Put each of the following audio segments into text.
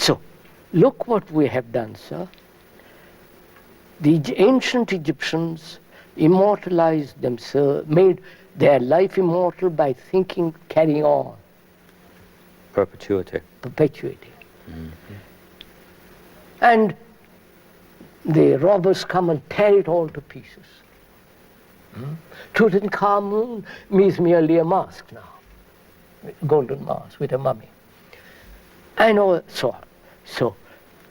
So, look what we have done, sir. The ancient Egyptians immortalized themselves, made their life immortal by thinking, carrying on. Perpetuity. Perpetuity. And the robbers come and tear it all to pieces. Tutankhamun is merely a mask now, golden mask with a mummy. And so on. So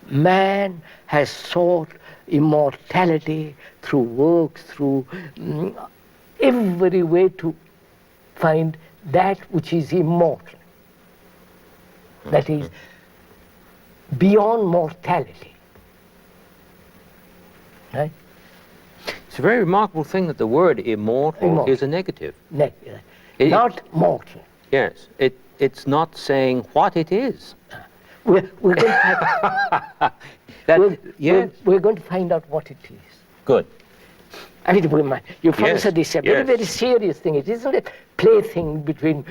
man has sought immortality through works, through every way to find that which is immortal. That is beyond mortality. Right? It's a very remarkable thing that the word immortal is a negative. Not mortal. Yes, it's not saying what it is. We're going to we're going to find out what it is. Good. I mean, you've answered this, a very, very serious thing. It isn't a plaything between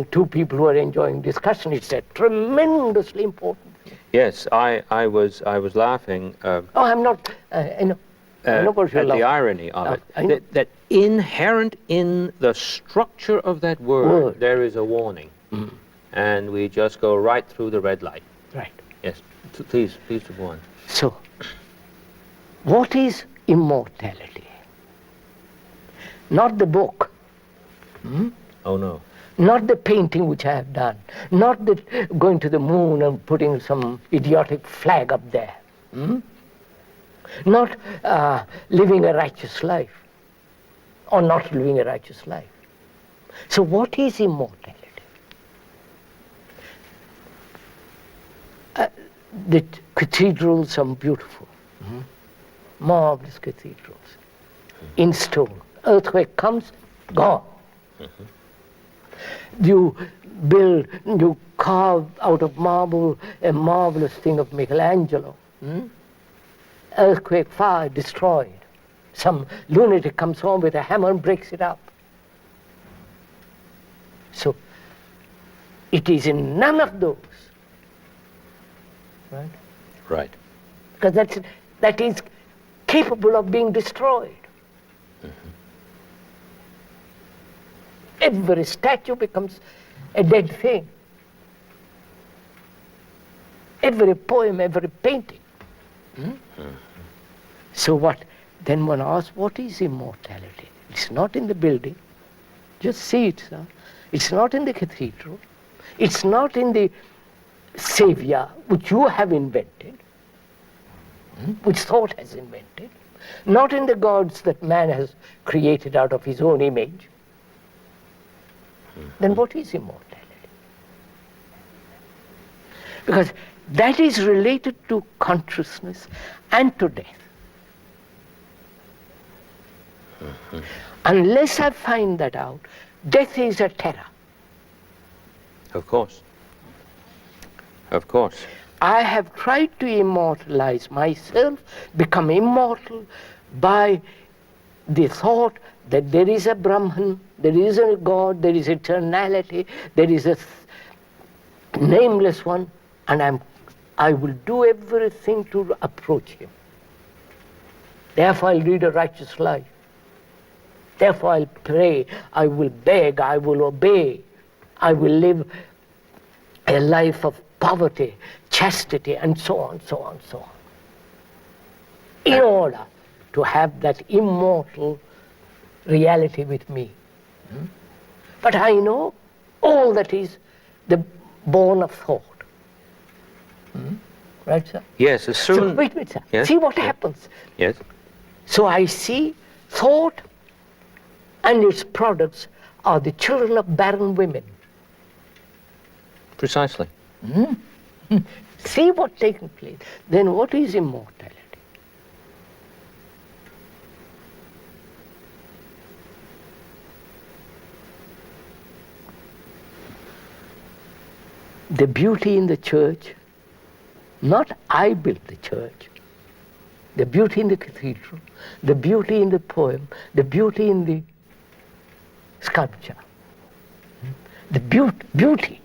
two people who are enjoying discussion. It's a tremendously important thing. Yes, I was laughing. I'm not. I know. I know what you're at the irony of it. That inherent in the structure of that word, there is a warning, and we just go right through the red light. Right. Yes. Please to go on. So, what is immortality? Not the book. Oh no. Not the painting which I have done. Not the going to the moon and putting some idiotic flag up there. Not living a righteous life. Or not living a righteous life. So what is immortality? The cathedrals are beautiful. Marvelous cathedrals. In stone. Earthquake comes, gone. You build, you carve out of marble a marvelous thing of Michelangelo. Earthquake, fire, destroyed. Some lunatic comes home with a hammer and breaks it up. So, it is in none of those. Right? Right. Because that is capable of being destroyed. Every statue becomes a dead thing. Every poem, every painting. So what? Then one asks, what is immortality? It's not in the building. Just see it, sir. It's not in the cathedral. It's not in the savior which you have invented, which thought has invented. Not in the gods that man has created out of his own image. Then what is immortality? Because that is related to consciousness and to death. Unless I find that out, death is a terror. Of course. Of course. I have tried to immortalize myself, become immortal by the thought that there is a Brahman, there is a God, there is eternality, there is a nameless one, and I will do everything to approach him. Therefore I'll lead a righteous life. Therefore I'll pray, I will beg, I will obey, I will live a life of poverty, chastity, and so on, so on, so on. In order to have that immortal reality with me. But I know all that is the born of thought. Right, sir? Yes, as soon... So, wait, sir. Yes? See what happens. Yes. So I see thought and its products are the children of barren women. Precisely. See what's taking place. Then what is immortality? The beauty in the church, not I built the church, the beauty in the cathedral, the beauty in the poem, the beauty in the sculpture, the beauty,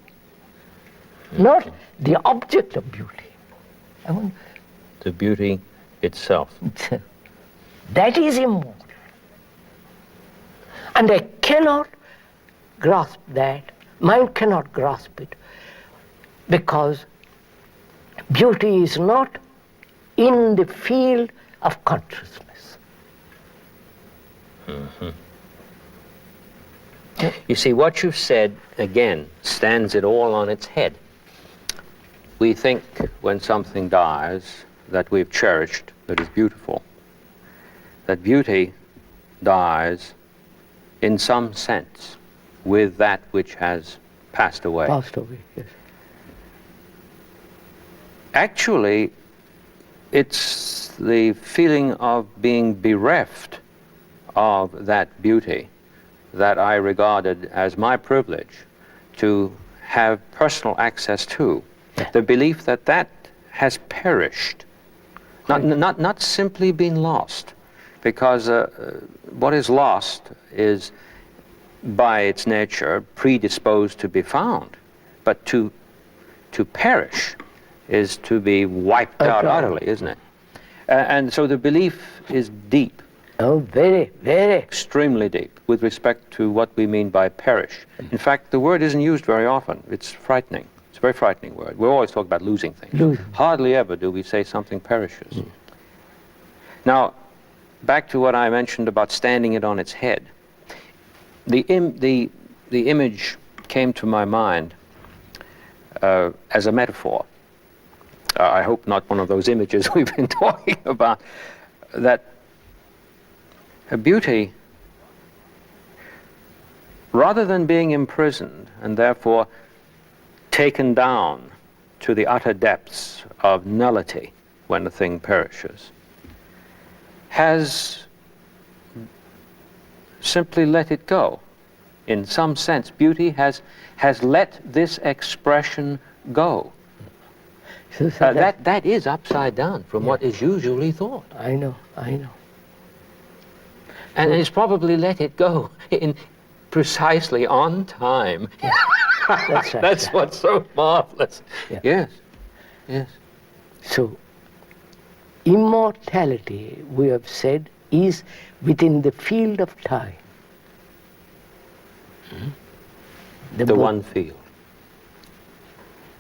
not the object of beauty. The beauty itself. That is immortal. And I cannot grasp that. Mind cannot grasp it, because beauty is not in the field of consciousness. Mm-hmm. You see, what you've said, again, stands it all on its head. We think when something dies that we've cherished, that is beautiful. That beauty dies in some sense with that which has passed away. Passed away, yes. Actually, it's the feeling of being bereft of that beauty that I regarded as my privilege to have personal access to. The belief that that has perished, not simply been lost, because what is lost is by its nature predisposed to be found, but to perish is to be wiped out utterly, isn't it? And so the belief is deep. Oh, very, very. Extremely deep with respect to what we mean by perish. In fact, the word isn't used very often. It's frightening. It's a very frightening word. We always talk about losing things. Hardly ever do we say something perishes. Now, back to what I mentioned about standing it on its head. The image came to my mind as a metaphor. I hope not one of those images we've been talking about, that beauty, rather than being imprisoned and therefore taken down to the utter depths of nullity when the thing perishes, has simply let it go. In some sense, beauty has let this expression go. That is upside down from what is usually thought. I know. And it's probably let it go in precisely on time. That's right. That's what's so marvelous. Yeah. Yes. So, immortality, we have said, is within the field of time. The one field.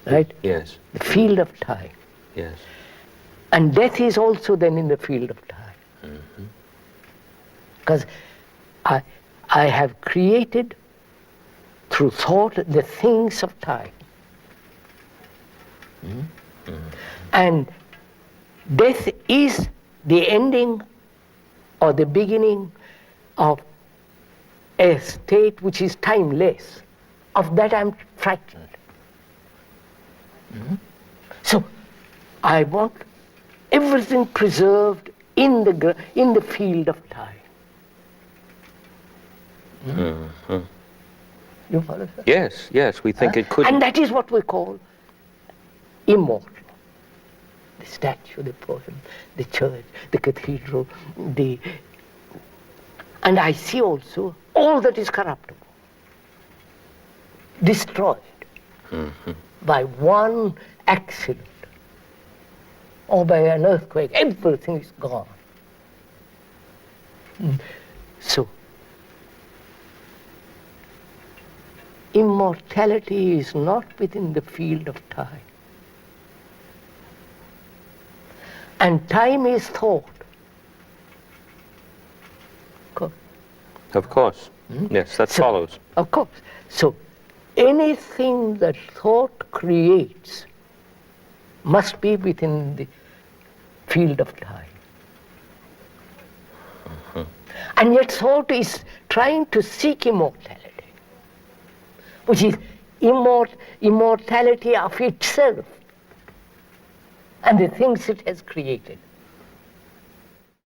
Right? Yes. The field of time. Yes. And death is also then in the field of time. Because I have created through thought the things of time. And death is the ending or the beginning of a state which is timeless. Of that I'm frightened. So I want everything preserved in the field of time. You follow, sir? Yes, we think it could. And that is what we call immortal. The statue, the poem, the church, the cathedral, and I see also all that is corruptible, destroyed by one accident or by an earthquake. Everything is gone. So, immortality is not within the field of time. And time is thought. Of course. Yes, that follows. Of course. So, anything that thought creates must be within the field of time. And yet thought is trying to seek immortality, which is immortality of itself and the things it has created.